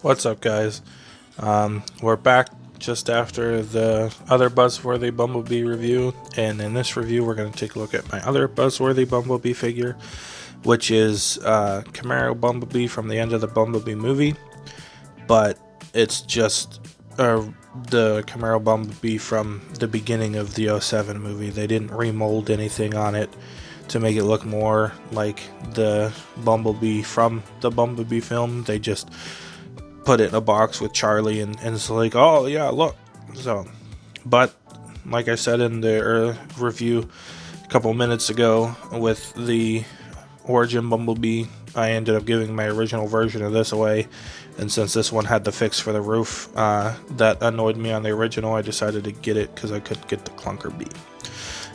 What's up, guys? We're back just after the other Buzzworthy Bumblebee review, and in this review, we're going to take a look at my other Buzzworthy Bumblebee figure, which is Camaro Bumblebee from the end of the Bumblebee movie, but it's just the Camaro Bumblebee from the beginning of the '07 movie. They didn't remold anything on it to make it look more like the Bumblebee from the Bumblebee film. They just put it in a box with Charlie, and it's like, oh yeah, look. So, but like I said in the review a couple minutes ago with the Origin Bumblebee, I ended up giving my original version of this away, and since this one had the fix for the roof that annoyed me on the original, I decided to get it because I couldn't get the Clunker Bee.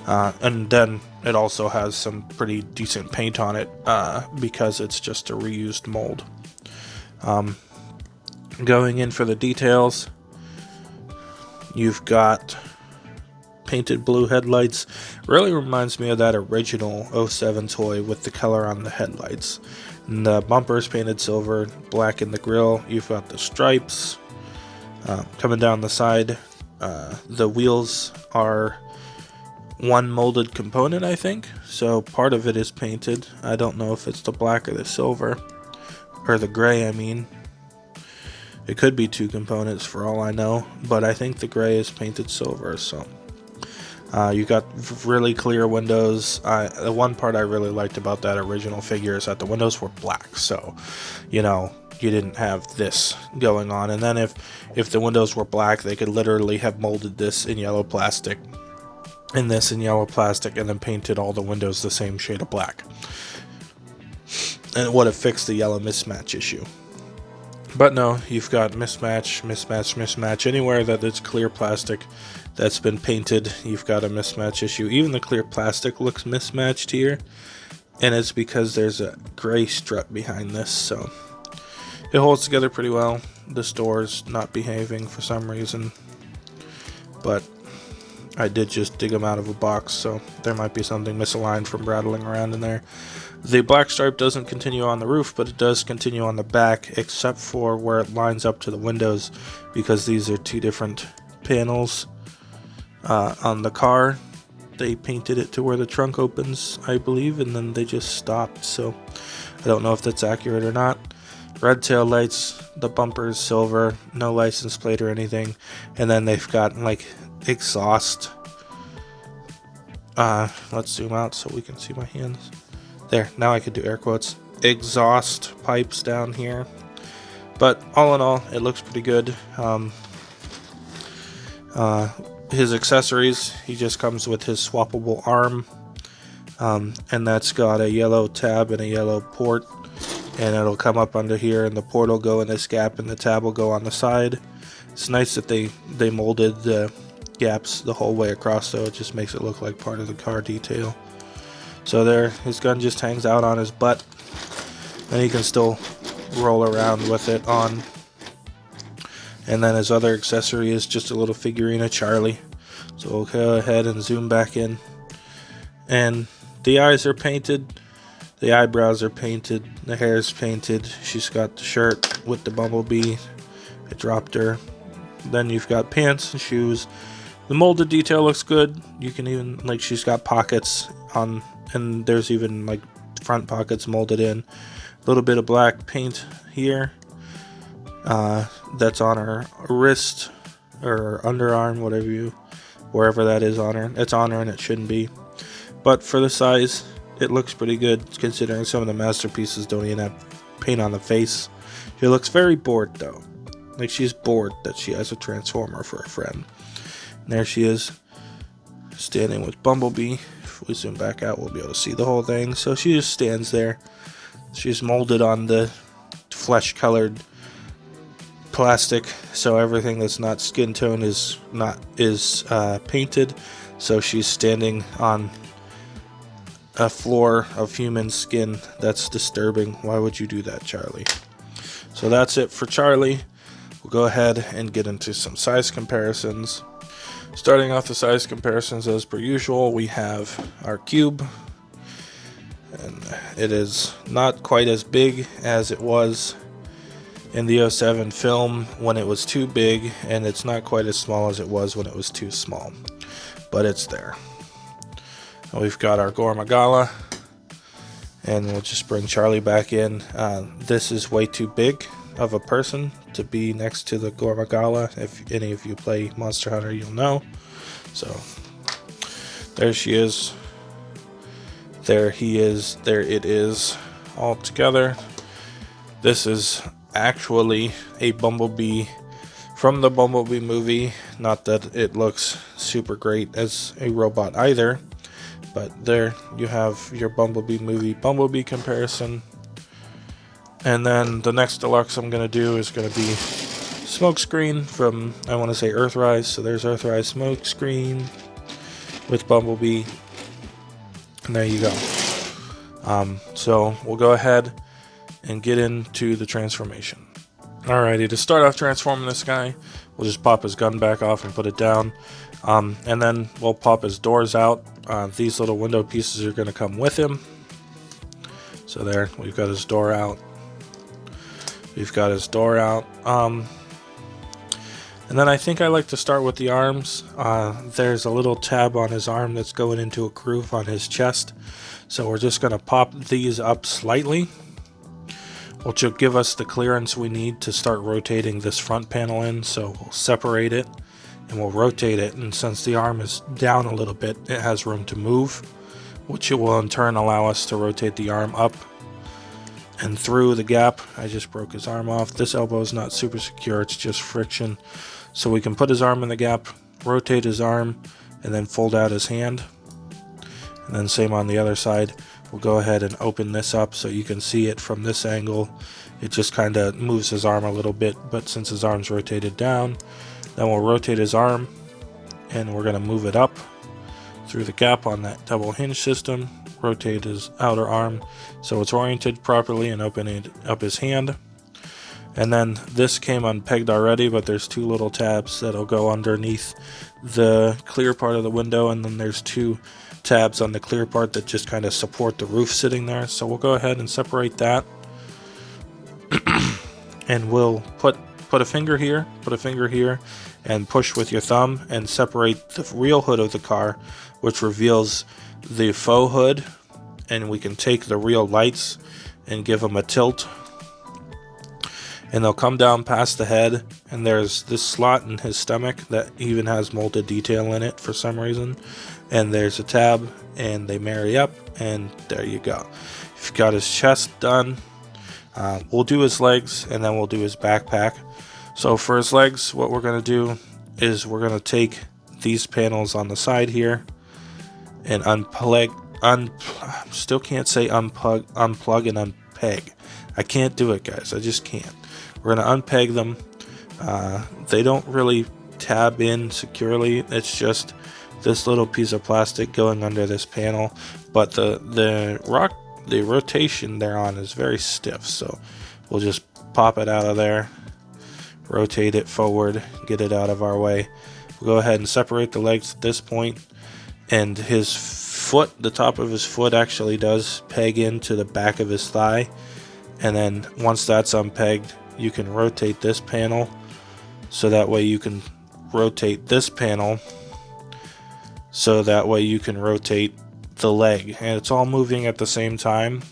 And then it also has some pretty decent paint on it because it's just a reused mold. Going in for the details, you've got painted blue headlights. Really reminds me of that original '07 toy with the color on the headlights. And the bumper's painted silver, black in the grille. You've got the stripes coming down the side. The wheels are one molded component, I think. So part of it is painted. I don't know if it's the black or the silver, or the gray, I mean. It could be two components for all I know, but I think the gray is painted silver. So you got really clear windows. The one part I really liked about that original figure is that the windows were black, so you didn't have this going on. And then if the windows were black, they could literally have molded this in yellow plastic and this in yellow plastic and then painted all the windows the same shade of black, and it would have fixed the yellow mismatch issue. But no, you've got mismatch. Anywhere that it's clear plastic that's been painted, you've got a mismatch issue. Even the clear plastic looks mismatched here, and it's because there's a gray strut behind this, so it holds together pretty well. This door's not behaving for some reason, but I did just dig them out of a box, so there might be something misaligned from rattling around in there. The black stripe doesn't continue on the roof, but it does continue on the back, except for where it lines up to the windows, because these are two different panels on the car. They painted it to where the trunk opens, I believe, and then they just stopped, so I don't know if that's accurate or not. Red tail lights, the bumper is silver, no license plate or anything, and then they've got like exhaust. Let's zoom out so we can see my hands. There, now I could do air quotes. Exhaust pipes down here. But all in all, it looks pretty good. His accessories, he just comes with his swappable arm. And that's got a yellow tab and a yellow port. And it'll come up under here, and the port will go in this gap, and the tab will go on the side. It's nice that they molded the gaps the whole way across, so it just makes it look like part of the car detail. So there, his gun just hangs out on his butt, and he can still roll around with it on. And then his other accessory is just a little figurine of Charlie. So we'll go ahead and zoom back in. And the eyes are painted, the eyebrows are painted, the hair is painted. She's got the shirt with the bumblebee. I dropped her. Then you've got pants and shoes. The molded detail looks good. You can even, like, she's got pockets on, and there's even like front pockets molded in. A little bit of black paint here. That's on her wrist or underarm, wherever that is on her. It's on her and it shouldn't be. But for the size, it looks pretty good considering some of the masterpieces don't even have paint on the face. She looks very bored though. Like she's bored that she has a transformer for a friend. And there she is, standing with Bumblebee. If we zoom back out, we'll be able to see the whole thing. So she just stands there. She's molded on the flesh-colored plastic, so everything that's not skin tone is painted. So she's standing on a floor of human skin. That's disturbing. Why would you do that, Charlie? So that's it for Charlie. We'll go ahead and get into some size comparisons. Starting off the size comparisons as per usual, we have our cube, and it is not quite as big as it was in the '07 film when it was too big, and it's not quite as small as it was when it was too small, but it's there. And we've got our Gormagala, and we'll just bring Charlie back in. This is way too big of a person to be next to the Gormagala. If any of you play Monster Hunter, you'll know. So there she is. There he is. There it is, all together. This is actually a Bumblebee from the Bumblebee movie. Not that it looks super great as a robot either, but there you have your Bumblebee movie Bumblebee comparison. And then the next deluxe I'm going to do is going to be Smokescreen from, I want to say, Earthrise. So there's Earthrise Smokescreen with Bumblebee. And there you go. So we'll go ahead and get into the transformation. Alrighty, to start off transforming this guy, we'll just pop his gun back off and put it down. And then we'll pop his doors out. These little window pieces are going to come with him. So there, we've got his door out. We've got his door out. And then I think I like to start with the arms. There's a little tab on his arm that's going into a groove on his chest. So we're just going to pop these up slightly, which will give us the clearance we need to start rotating this front panel in. So we'll separate it and we'll rotate it. And since the arm is down a little bit, it has room to move, which will in turn allow us to rotate the arm up and through the gap. I just broke his arm off. This elbow is not super secure, it's just friction. So we can put his arm in the gap, rotate his arm, and then fold out his hand. And then same on the other side. We'll go ahead and open this up so you can see it from this angle. It just kind of moves his arm a little bit, but since his arm's rotated down, then we'll rotate his arm and we're going to move it up through the gap on that double hinge system. Rotate his outer arm so it's oriented properly and open up his hand. And then this came unpegged already, but there's two little tabs that'll go underneath the clear part of the window, and then there's two tabs on the clear part that just kind of support the roof sitting there. So we'll go ahead and separate that. And we'll put a finger here, and push with your thumb and separate the real hood of the car, which reveals the faux hood, and we can take the real lights and give them a tilt, and they'll come down past the head, and there's this slot in his stomach that even has molded detail in it for some reason, and there's a tab, and they marry up, and there you go. You've got his chest done. We'll do his legs, and then we'll do his backpack. So for his legs, what we're going to do is we're going to take these panels on the side here and unplug, still can't say unplug and unpeg. I can't do it, guys. I just can't. We're going to unpeg them. They don't really tab in securely. It's just this little piece of plastic going under this panel, but the rotation they're on is very stiff, so we'll just pop it out of there, rotate it forward, get it out of our way. We'll go ahead and separate the legs at this point, and his foot, the top of his foot actually does peg into the back of his thigh, and then once that's unpegged, you can rotate this panel, so that way you can rotate this panel, so that way you can rotate the leg, and it's all moving at the same time.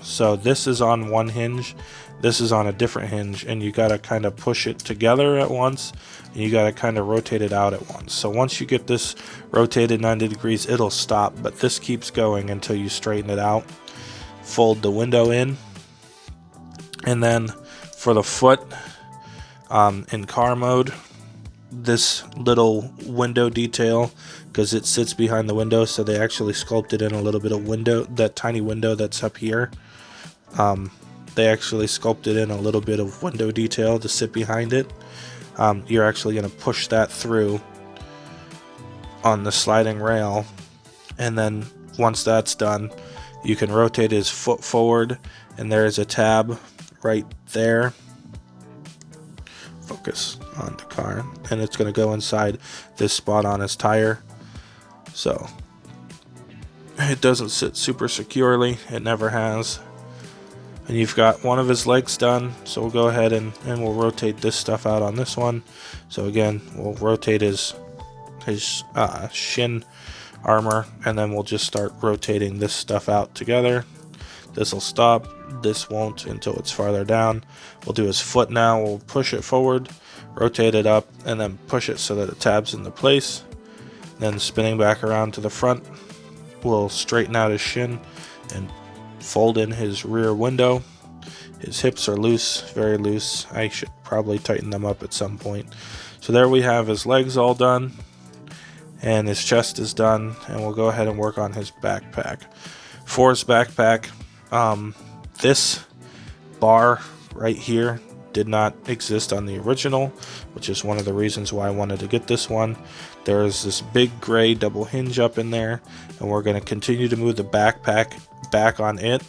So this is on one hinge, this is on a different hinge, and you gotta kind of push it together at once, and you gotta kind of rotate it out at once. So once you get this rotated 90 degrees, it'll stop, but this keeps going until you straighten it out. Fold the window in, and then for the foot, in car mode, this little window detail, because it sits behind the window, so they actually sculpted in a little bit of window, that tiny window that's up here. They actually sculpted in a little bit of window detail to sit behind it. You're actually going to push that through on the sliding rail, and then once that's done, you can rotate his foot forward, and there is a tab right there. Focus on the car, and it's going to go inside this spot on his tire. So it doesn't sit super securely, it never has. And you've got one of his legs done, so we'll go ahead and we'll rotate this stuff out on this one. So again, we'll rotate his shin armor, and then we'll just start rotating this stuff out together. This will stop, this won't until it's farther down. We'll do his foot now, we'll push it forward, rotate it up, and then push it so that it tabs into place. Then spinning back around to the front, we'll straighten out his shin and fold in his rear window. His hips are loose, very loose. I should probably tighten them up at some point. So there we have his legs all done, and his chest is done, and we'll go ahead and work on his backpack. For his backpack, this bar right here did not exist on the original, which is one of the reasons why I wanted to get this one. There is this big gray double hinge up in there, and we're going to continue to move the backpack back on it.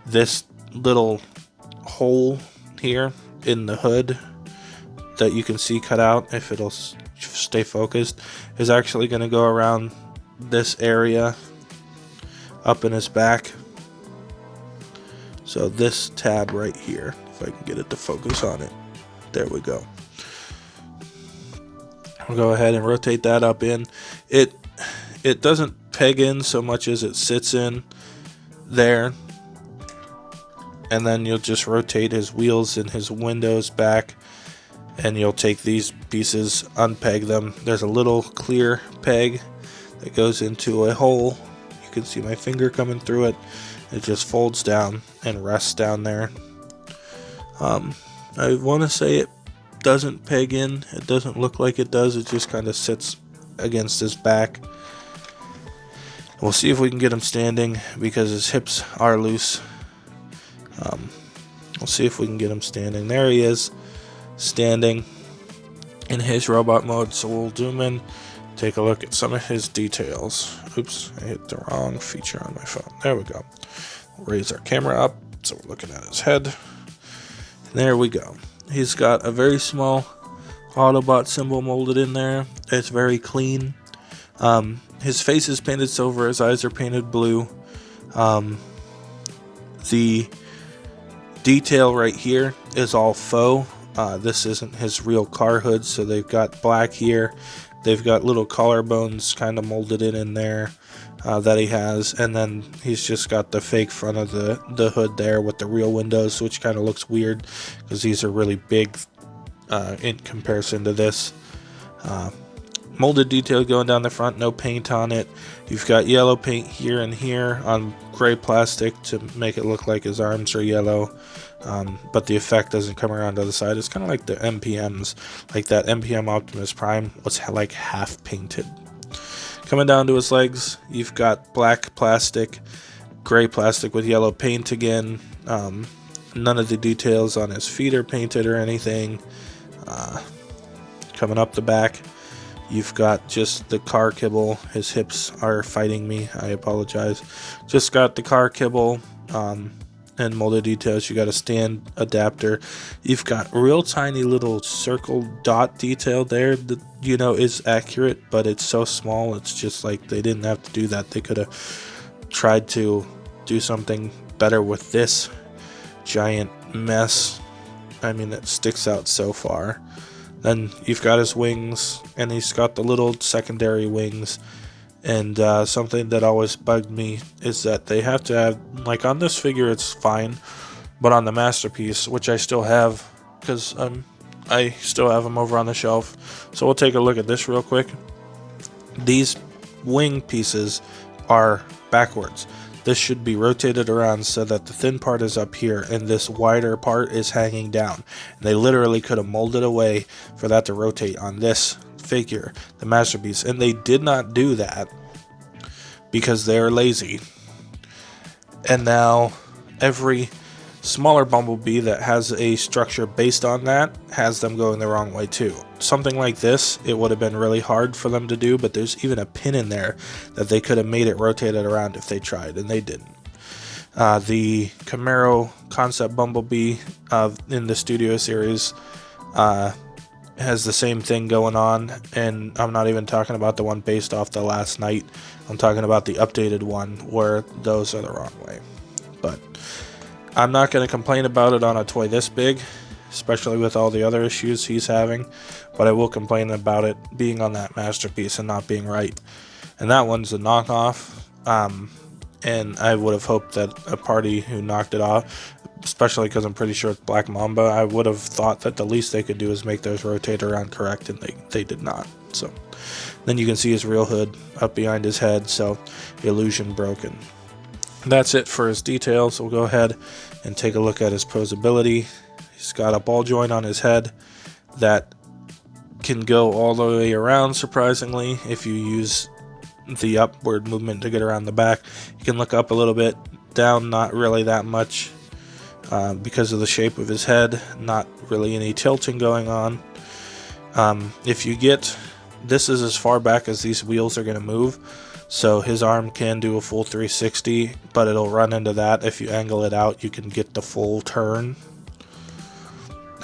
This little hole here in the hood that you can see cut out, if it'll stay focused, is actually going to go around this area up in his back. So this tab right here, if I can get it to focus on it, there we go. I'll go ahead and rotate that up in. It doesn't peg in so much as it sits in there, and then you'll just rotate his wheels and his windows back, and you'll take these pieces, unpeg them. There's a little clear peg that goes into a hole. You can see my finger coming through it. It just folds down and rests down there. I want to say it doesn't peg in. It doesn't look like it does. It just kind of sits against his back. We'll see if we can get him standing because his hips are loose. We'll see if we can get him standing. There he is, standing in his robot mode. So we'll zoom in, take a look at some of his details. Oops, I hit the wrong feature on my phone. There we go. We'll raise our camera up so we're looking at his head. And there we go. He's got a very small Autobot symbol molded in there. It's very clean. His face is painted silver. His eyes are painted blue. The detail right here is all faux. This isn't his real car hood, so they've got black here. They've got little collarbones kind of molded in there that he has, and then he's just got the fake front of the hood there with the real windows, which kind of looks weird because these are really big in comparison to this. Molded detail going down the front, no paint on it. You've got yellow paint here and here on gray plastic to make it look like his arms are yellow, but the effect doesn't come around to the side. It's kind of like the MPMs, like that MPM Optimus Prime was like half painted. Coming down to his legs, you've got black plastic, gray plastic with yellow paint again. None of the details on his feet are painted or anything. Coming up the back, you've got just the car kibble. His hips are fighting me. I apologize. Just got the car kibble and molded details. You got a stand adapter. You've got real tiny little circle dot detail there that, you know, is accurate, but it's so small. It's just like they didn't have to do that. They could have tried to do something better with this giant mess. I mean, it sticks out so far. Then you've got his wings, and he's got the little secondary wings. And something that always bugged me is that they have to have, like on this figure it's fine, but on the Masterpiece, which I still have, because I still have them over on the shelf. So we'll take a look at this real quick. These wing pieces are backwards. This should be rotated around so that the thin part is up here and this wider part is hanging down. And they literally could have molded a way for that to rotate on this figure, the Masterpiece, and they did not do that because they are lazy. And now every smaller Bumblebee that has a structure based on that has them going the wrong way too. Something like this, it would have been really hard for them to do, but there's even a pin in there that they could have made it rotated around if they tried, and they didn't. The Camaro concept Bumblebee in the Studio series has the same thing going on, and I'm not even talking about the one based off the Last Night. I'm talking about the updated one where those are the wrong way. But I'm not going to complain about it on a toy this big, especially with all the other issues he's having, but I will complain about it being on that masterpiece and not being right. And that one's a knockoff, and I would have hoped that a party who knocked it off, especially because I'm pretty sure it's Black Mamba, I would have thought that the least they could do is make those rotate around correct, and they did not. So then you can see his real hood up behind his head, so illusion broken. That's it for his details. We'll go ahead and take a look at his posability. He's got a ball joint on his head that can go all the way around, surprisingly, if you use the upward movement to get around the back. You can look up a little bit, down not really that much because of the shape of his head, not really any tilting going on. If you get, this is as far back as these wheels are going to move, so his arm can do a full 360, but it'll run into that. If you angle it out, you can get the full turn.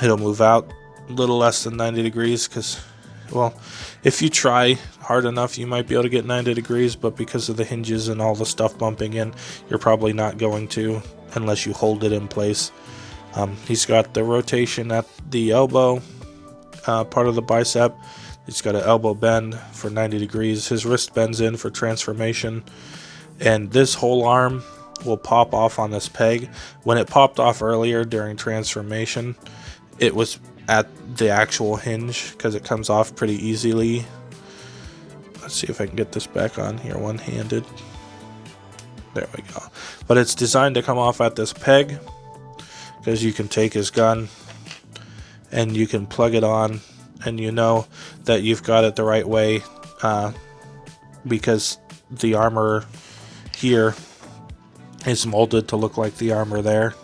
It'll move out a little less than 90 degrees because, well, if you try hard enough, you might be able to get 90 degrees, but because of the hinges and all the stuff bumping in, you're probably not going to unless you hold it in place. He's got the rotation at the elbow, part of the bicep. He's got an elbow bend for 90 degrees. His wrist bends in for transformation. And this whole arm will pop off on this peg. When it popped off earlier during transformation, it was at the actual hinge because it comes off pretty easily. Let's see if I can get this back on here one-handed. There we go. But it's designed to come off at this peg because you can take his gun and you can plug it on, and you know that you've got it the right way because the armor here is molded to look like the armor there.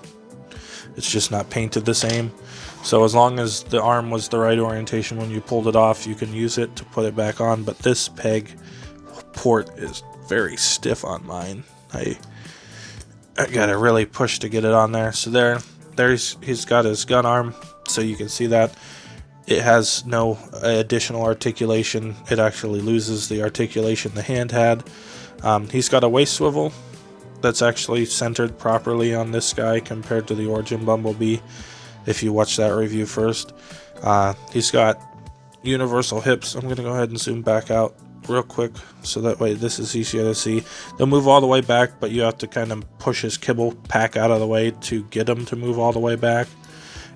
It's just not painted the same. So as long as the arm was the right orientation when you pulled it off, you can use it to put it back on. But this peg port is very stiff on mine. I gotta really push to get it on there. So he's got his gun arm, so you can see that. It has no additional articulation. It actually loses the articulation the hand had. He's got a waist swivel that's actually centered properly on this guy compared to the Origin Bumblebee, if you watch that review first. He's got universal hips. I'm going to go ahead and zoom back out real quick so that way this is easier to see. They'll move all the way back, but you have to kind of push his kibble pack out of the way to get them to move all the way back.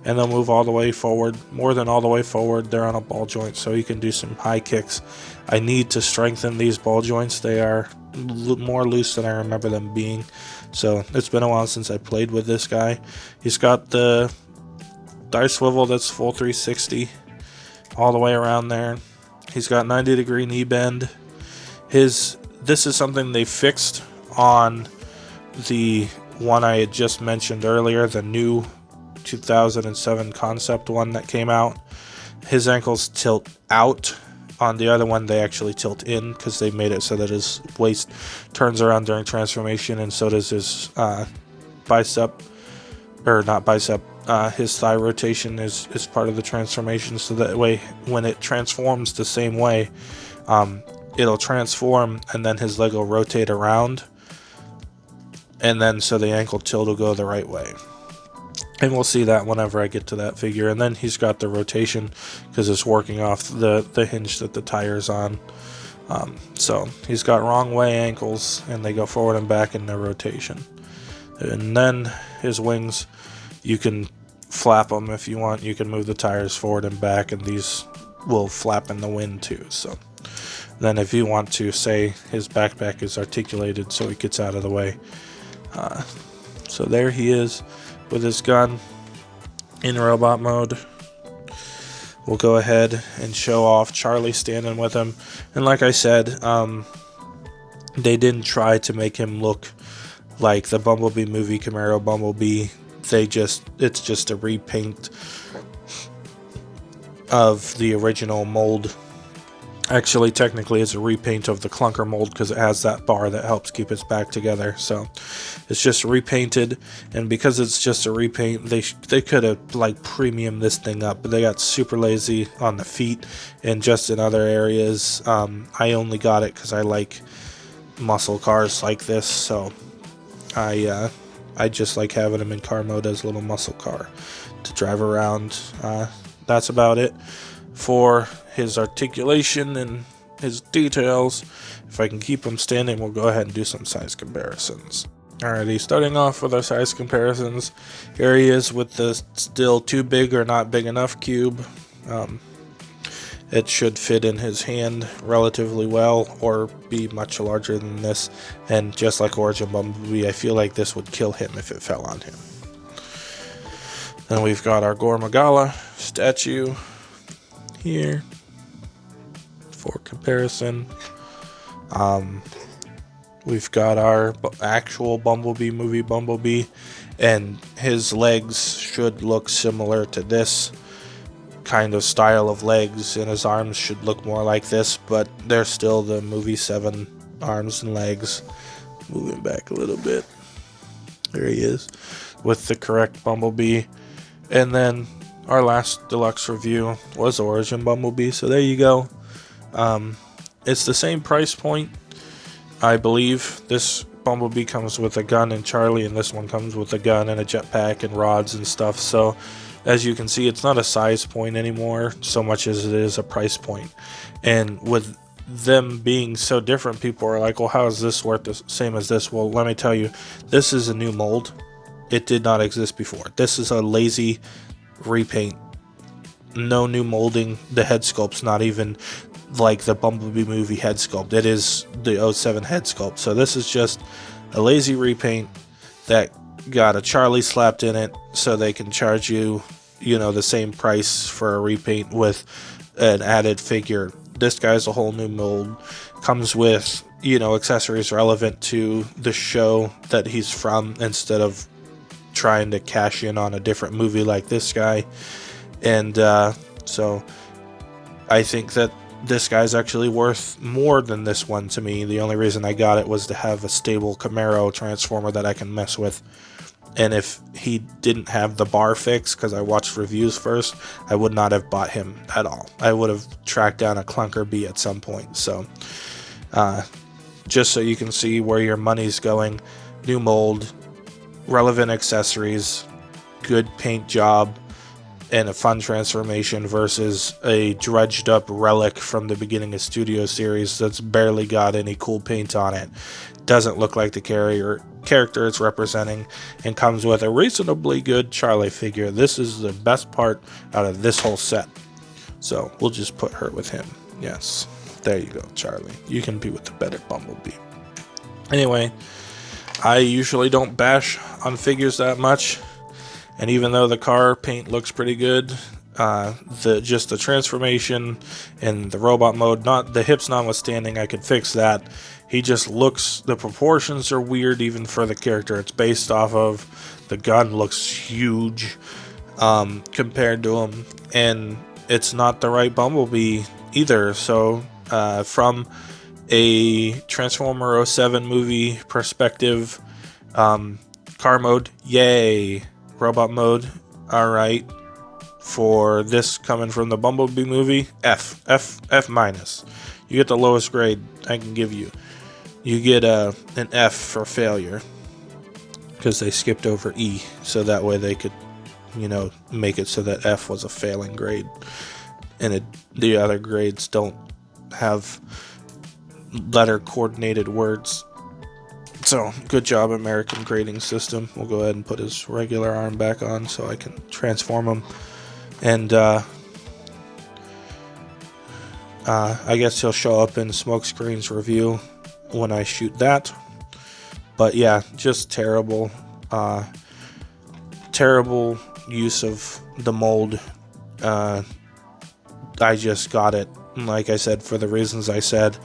And they'll move all the way forward, more than all the way forward. They're on a ball joint, so you can do some high kicks. I need to strengthen these ball joints. They are more loose than I remember them being. So it's been a while since I played with this guy. He's got the dice swivel that's full 360 all the way around there. He's got 90 degree knee bend. This is something they fixed on the one I had just mentioned earlier, the new 2007 concept one that came out. His ankles tilt out. On the other one, they actually tilt in because they made it so that his waist turns around during transformation, and so does his bicep, or not bicep, his thigh rotation is part of the transformation, so that way when it transforms the same way, it'll transform and then his leg will rotate around, and then so the ankle tilt will go the right way. And we'll see that whenever I get to that figure. And then he's got the rotation because it's working off the hinge that the tire's on. So he's got wrong way ankles, and they go forward and back in their rotation. And then his wings, you can flap them if you want. You can move the tires forward and back, and these will flap in the wind too. So then if you want to, say his backpack is articulated so he gets out of the way. So there he is with his gun in robot mode. We'll go ahead and show off Charlie standing with him. And like I said, they didn't try to make him look like the Bumblebee movie Camaro Bumblebee. It's just a repaint of the original mold. Actually, technically, it's a repaint of the clunker mold because it has that bar that helps keep its back together. So it's just repainted, and because it's just a repaint, they could have like premium this thing up, but they got super lazy on the feet and just in other areas. I only got it because I like muscle cars like this, so I I just like having him in car mode as a little muscle car to drive around. That's about it for his articulation and his details. If I can keep him standing, we'll go ahead and do some size comparisons. Alrighty, starting off with our size comparisons. Here he is with the still too big or not big enough cube. It should fit in his hand relatively well, or be much larger than this. And just like Origin Bumblebee, I feel like this would kill him if it fell on him. Then we've got our Gore Magala statue here for comparison. We've got our actual Bumblebee movie Bumblebee, and his legs should look similar to this kind of style of legs, and his arms should look more like this, but they're still the movie 7 arms and legs. Moving back a little bit. There he is with the correct Bumblebee. And then our last deluxe review was Origin Bumblebee, so there you go. It's the same price point, I believe. This Bumblebee comes with a gun and Charlie, and this one comes with a gun and a jetpack and rods and stuff. So as you can see, it's not a size point anymore so much as it is a price point. And with them being so different, people are like, well, how is this worth the same as this? Well, let me tell you, this is a new mold. It did not exist before. This is a lazy repaint. No new molding. The head sculpt's not even like the Bumblebee movie head sculpt. It is the 07 head sculpt. So this is just a lazy repaint that got a Charlie slapped in it so they can charge you, the same price for a repaint with an added figure. This guy's a whole new mold. Comes with, accessories relevant to the show that he's from, instead of trying to cash in on a different movie like this guy. And so I think that this guy's actually worth more than this one to me. The only reason I got it was to have a stable Camaro transformer that I can mess with. And if he didn't have the bar fix, because I watched reviews first, I would not have bought him at all. I would have tracked down a Clunker Bee at some point. So just so you can see where your money's going, new mold, relevant accessories, good paint job, and a fun transformation versus a dredged up relic from the beginning of Studio Series that's barely got any cool paint on it. Doesn't look like the character it's representing, and comes with a reasonably good Charlie figure. This is the best part out of this whole set. So we'll just put her with him. Yes, there you go, Charlie. You can be with the better Bumblebee. Anyway, I usually don't bash on figures that much. And even though the car paint looks pretty good, just the transformation and the robot mode, not the hips notwithstanding, I could fix that. He just looks, the proportions are weird even for the character it's based off of. The gun looks huge compared to him, and it's not the right Bumblebee either. So from a Transformer 07 movie perspective, car mode, yay. Robot mode, alright. For this coming from the Bumblebee movie, F minus. You get the lowest grade I can give you. You get an F for failure, because they skipped over E, so that way they could, make it so that F was a failing grade, and the other grades don't have letter coordinated words. So, good job, American grading system. We'll go ahead and put his regular arm back on so I can transform him. And I guess he'll show up in Smokescreen's review when I shoot that. But yeah, just terrible. Terrible use of the mold. I just got it, like I said, for the reasons I said.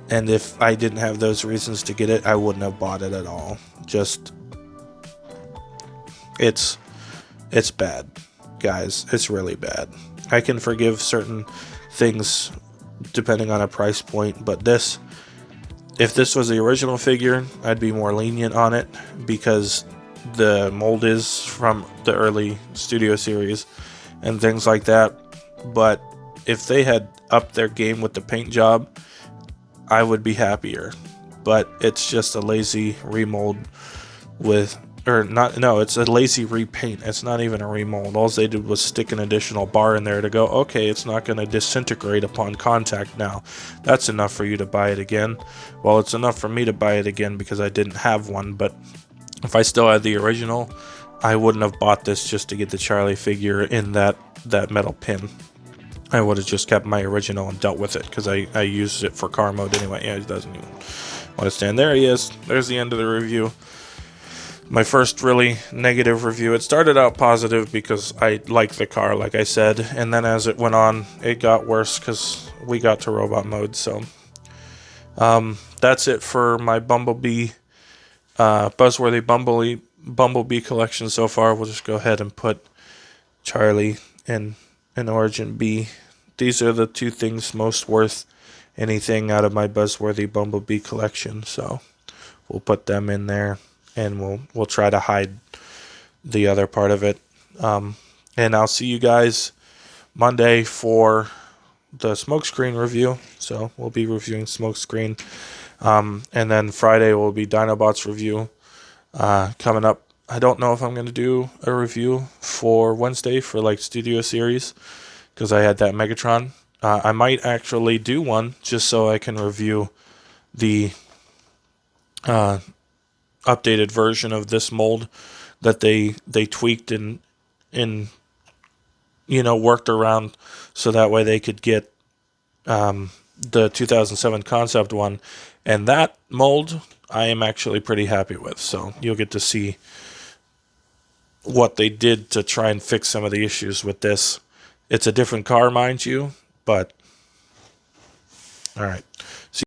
And if I didn't have those reasons to get it, I wouldn't have bought it at all. Just, it's bad, guys. It's really bad. I can forgive certain things depending on a price point, but if this was the original figure, I'd be more lenient on it, because the mold is from the early Studio Series and things like that. But if they had upped their game with the paint job, I would be happier. But it's just a lazy remold with or not, no, it's a lazy repaint. It's not even a remold. All they did was stick an additional bar in there to go, okay, it's not going to disintegrate upon contact now. That's enough for you to buy it again. Well, it's enough for me to buy it again because I didn't have one, but if I still had the original, I wouldn't have bought this just to get the Charlie figure in that metal pin. I would have just kept my original and dealt with it because I used it for car mode anyway. Yeah, he doesn't even want to stand. There he is. There's the end of the review. My first really negative review. It started out positive because I liked the car, like I said, and then as it went on, it got worse because we got to robot mode. So that's it for my Bumblebee, Buzzworthy Bumblebee collection so far. We'll just go ahead and put Charlie and Origin B. These are the two things most worth anything out of my Buzzworthy Bumblebee collection. So we'll put them in there. And we'll try to hide the other part of it. And I'll see you guys Monday for the Smokescreen review. So we'll be reviewing Smokescreen. And then Friday will be Dinobots review coming up. I don't know if I'm going to do a review for Wednesday for like Studio Series because I had that Megatron. I might actually do one just so I can review the updated version of this mold that they tweaked and worked around so that way they could get the 2007 concept one, and that mold I am actually pretty happy with. So you'll get to see what they did to try and fix some of the issues with this. It's a different car, mind you, but all right. See